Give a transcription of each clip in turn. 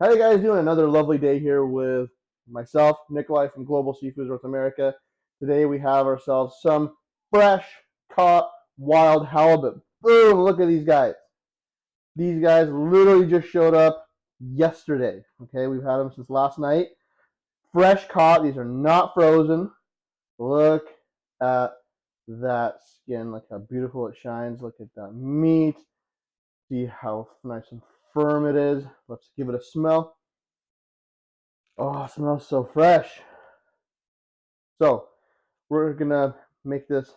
How you guys doing? Another lovely day here with myself, Nikolai from GlobalSeafoods North America. Today we have ourselves some fresh caught wild halibut. Boom! Look at these guys. These guys literally just showed up yesterday. Okay, we've had them since last night. Fresh caught. These are not frozen. Look at that skin. Look how beautiful it shines. Look at that meat. See how nice and firm it is. Let's give it a smell. Oh, it smells so fresh. So we're gonna make this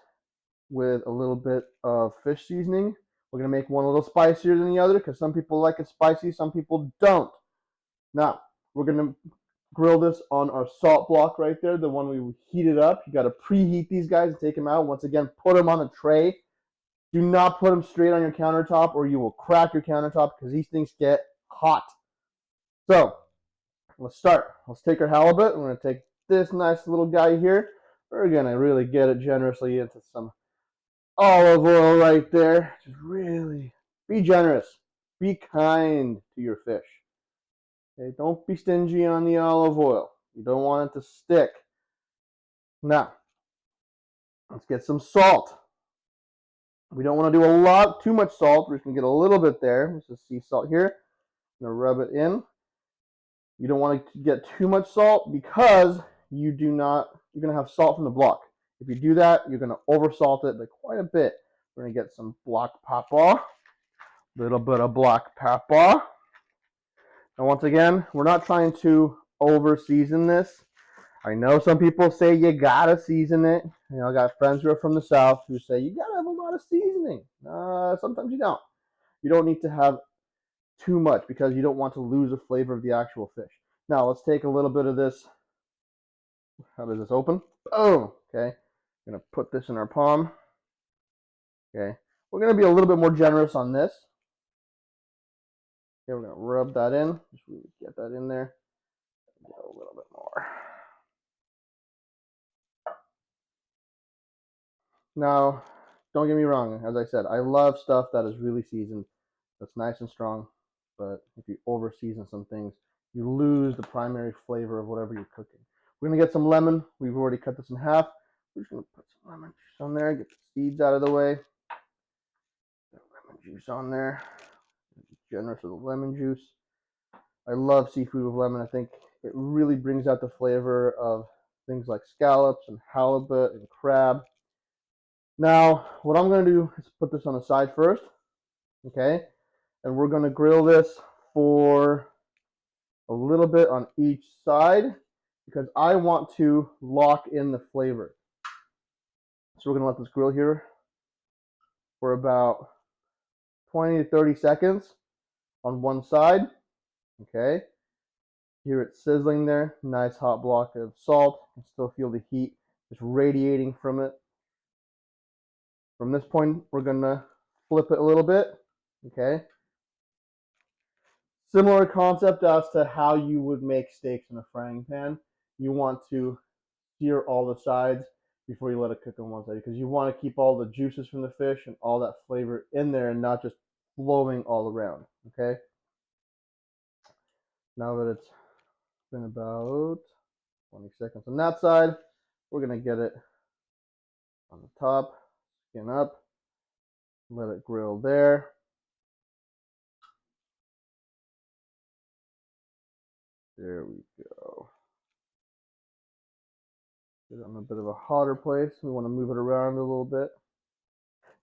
with a little bit of fish seasoning. We're gonna make one a little spicier than the other because some people like it spicy, some people don't. Now we're gonna grill this on our salt block right there, the one we heated up. You gotta preheat these guys and take them out. Once again, put them on a tray. Do not put them straight on your countertop or you will crack your countertop because these things get hot. So let's start. Let's take our halibut. We're going to take this nice little guy here. We're going to really get it generously into some olive oil right there. Just really be generous. Be kind to your fish. Okay? Don't be stingy on the olive oil. You don't want it to stick. Now, let's get some salt. We don't want to do too much salt. We're just going to get a little bit there. Let's just sea salt here. I'm going to rub it in. You don't want to get too much salt because you're going to have salt from the block. If you do that, you're going to oversalt it by quite a bit. We're going to get some black pepper, little bit of black pepper. And once again, we're not trying to over season this. I know some people say you gotta season it. You know, I got friends who are from the south who say you gotta have a lot of seasoning. Sometimes you don't. You don't need to have too much because you don't want to lose the flavor of the actual fish. Now let's take a little bit of this. How does this open? Boom. Okay. I'm gonna put this in our palm. Okay. We're gonna be a little bit more generous on this. Okay, we're gonna rub that in. Just really get that in there. Get a little bit more. Now, don't get me wrong. As I said, I love stuff that is really seasoned, that's nice and strong. But if you over season some things, you lose the primary flavor of whatever you're cooking. We're gonna get some lemon. We've already cut this in half. We're just gonna put some lemon juice on there. Get the seeds out of the way. Lemon juice on there. Be generous with the lemon juice. I love seafood with lemon. I think it really brings out the flavor of things like scallops and halibut and crab. Now, what I'm going to do is put this on the side first, okay? And we're going to grill this for a little bit on each side because I want to lock in the flavor. So we're going to let this grill here for about 20 to 30 seconds on one side, okay? Hear it sizzling there, nice hot block of salt. You can still feel the heat just radiating from it. From this point, we're gonna flip it a little bit, okay? Similar concept as to how you would make steaks in a frying pan. You want to sear all the sides before you let it cook on one side because you want to keep all the juices from the fish and all that flavor in there and not just flowing all around, okay? Now that it's been about 20 seconds on that side, we're gonna get it on the top, skin up, let it grill there. There we go. Get it on a bit of a hotter place. We want to move it around a little bit.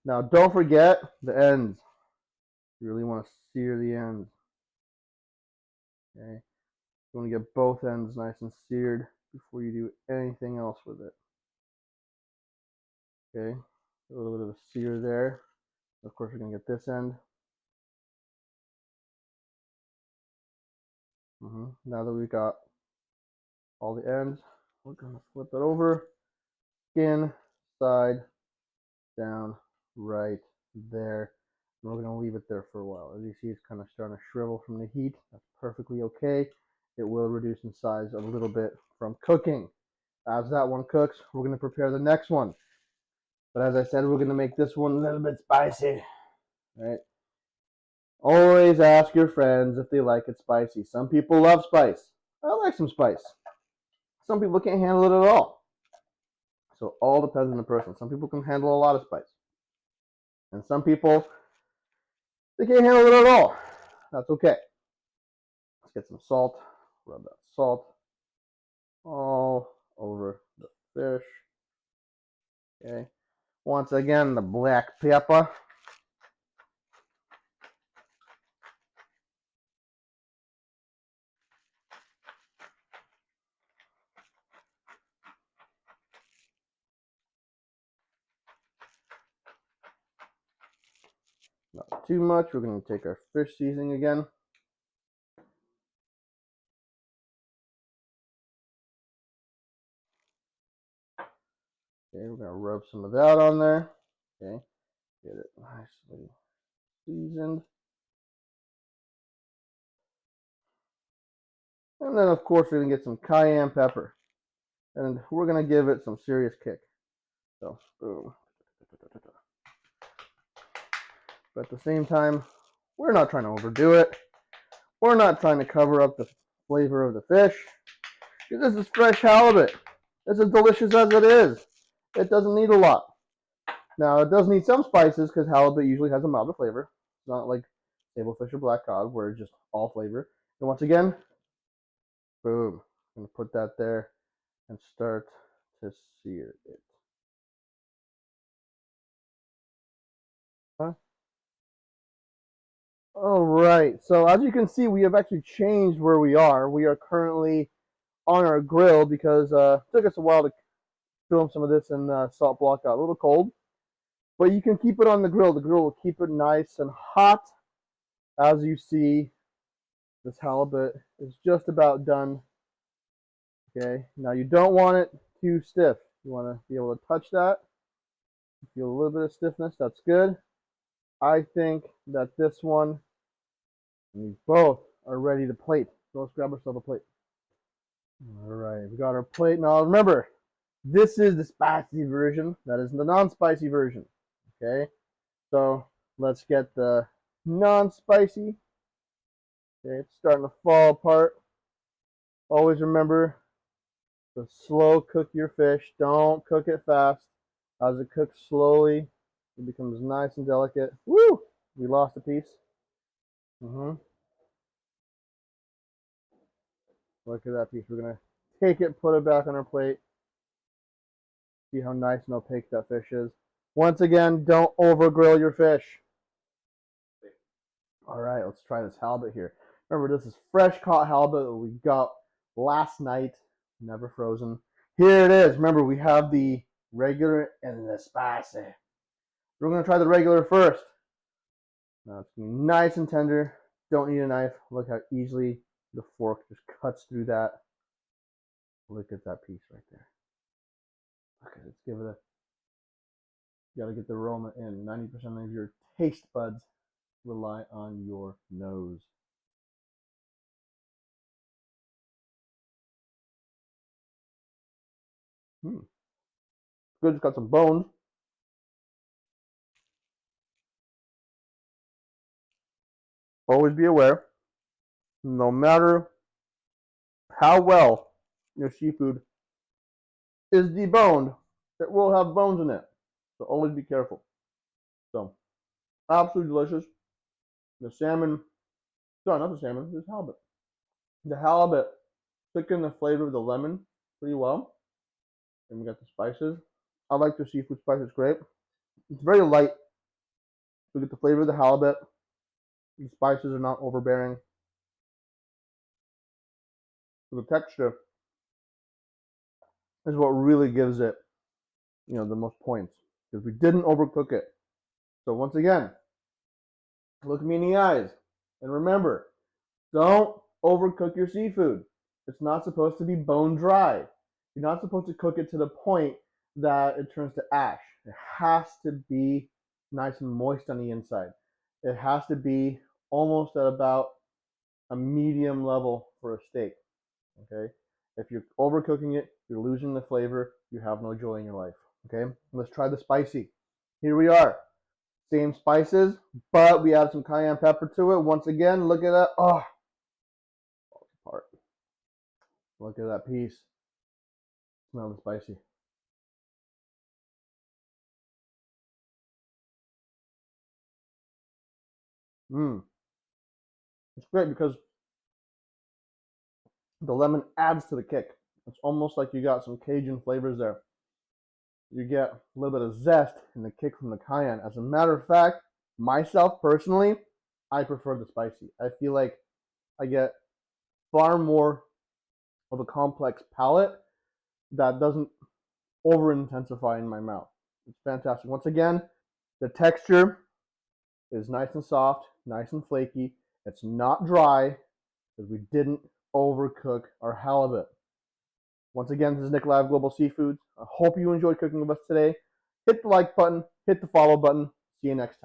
Now, don't forget the ends. You really want to sear the ends. Okay. You want to get both ends nice and seared before you do anything else with it. Okay. A little bit of a sear there. Of course, we're going to get this end. Now that we've got all the ends, we're going to flip it over. Skin, side, down, right there. And we're going to leave it there for a while. As you see, it's kind of starting to shrivel from the heat. That's perfectly okay. It will reduce in size a little bit from cooking. As that one cooks, we're going to prepare the next one. But as I said, we're going to make this one a little bit spicy. Right? Always ask your friends if they like it spicy. Some people love spice. I like some spice. Some people can't handle it at all. So all depends on the person. Some people can handle a lot of spice. And some people, they can't handle it at all. That's okay. Let's get some salt. Rub that salt all over the fish. Okay. Once again, the black pepper. Not too much. We're going to take our fish seasoning again. Okay, we're going to rub some of that on there. Okay, get it nicely seasoned. And then, of course, we're going to get some cayenne pepper. And we're going to give it some serious kick. So, boom. But at the same time, we're not trying to overdo it. We're not trying to cover up the flavor of the fish. Because this is fresh halibut. It's as delicious as it is. It doesn't need a lot. Now, it does need some spices because halibut usually has a milder flavor. It's not like sablefish or black cod where it's just all flavor. And once again, boom. I'm going to put that there and start to sear it. All right, so as you can see, we have actually changed where we are. We are currently on our grill because it took us a while to film some of this, and salt block got a little cold. But you can keep it on the grill. The grill will keep it nice and hot. As you see, this halibut is just about done. Okay, now you don't want it too stiff. You want to be able to touch that. Feel a little bit of stiffness, that's good. I think that this one, we both are ready to plate. So let's grab ourselves a plate. All right, we got our plate. Now remember, this is the spicy version. That is the non-spicy version. Okay, so let's get the non-spicy. Okay, it's starting to fall apart. Always remember to slow cook your fish. Don't cook it fast. As it cooks slowly, it becomes nice and delicate. Woo! We lost a piece. Look at that piece. We're gonna take it, put it back on our plate. See how nice and opaque that fish is. Once again, don't over grill your fish. All right, let's try this halibut here. Remember, this is fresh caught halibut that we got last night, never frozen. Here it is. Remember, we have the regular and the spicy. We're gonna try the regular first. Now it's gonna be nice and tender. Don't need a knife. Look how easily the fork just cuts through that. Look at that piece right there. Okay, let's give it a. You gotta get the aroma in. 90% of your taste buds rely on your nose. Good, it's got some bones. Always be aware, no matter how well your seafood is deboned, it will have bones in it. So always be careful. So, absolutely delicious. The salmon, sorry, not the salmon, this halibut. The halibut took in the flavor of the lemon pretty well. And we got the spices. I like the seafood spice, it's great. It's very light. We get the flavor of the halibut. The spices are not overbearing. So the texture is what really gives it, the most points. Because we didn't overcook it. So once again, look me in the eyes. And remember, don't overcook your seafood. It's not supposed to be bone dry. You're not supposed to cook it to the point that it turns to ash. It has to be nice and moist on the inside. It has to be almost at about a medium level for a steak. Okay? If you're overcooking it, you're losing the flavor. You have no joy in your life. Okay? Let's try the spicy. Here we are. Same spices, but we add some cayenne pepper to it. Once again, look at that. Oh, apart. Look at that piece. Smell the spicy. Mmm. It's great because the lemon adds to the kick. It's almost like you got some Cajun flavors there. You get a little bit of zest and the kick from the cayenne. As a matter of fact, myself personally, I prefer the spicy. I feel like I get far more of a complex palate that doesn't over intensify in my mouth. It's fantastic. Once again, the texture is nice and soft, nice and flaky. It's not dry because we didn't overcook our halibut. Once again, this is Nikolai of Global Seafoods. I hope you enjoyed cooking with us today. Hit the like button, hit the follow button. See you next time.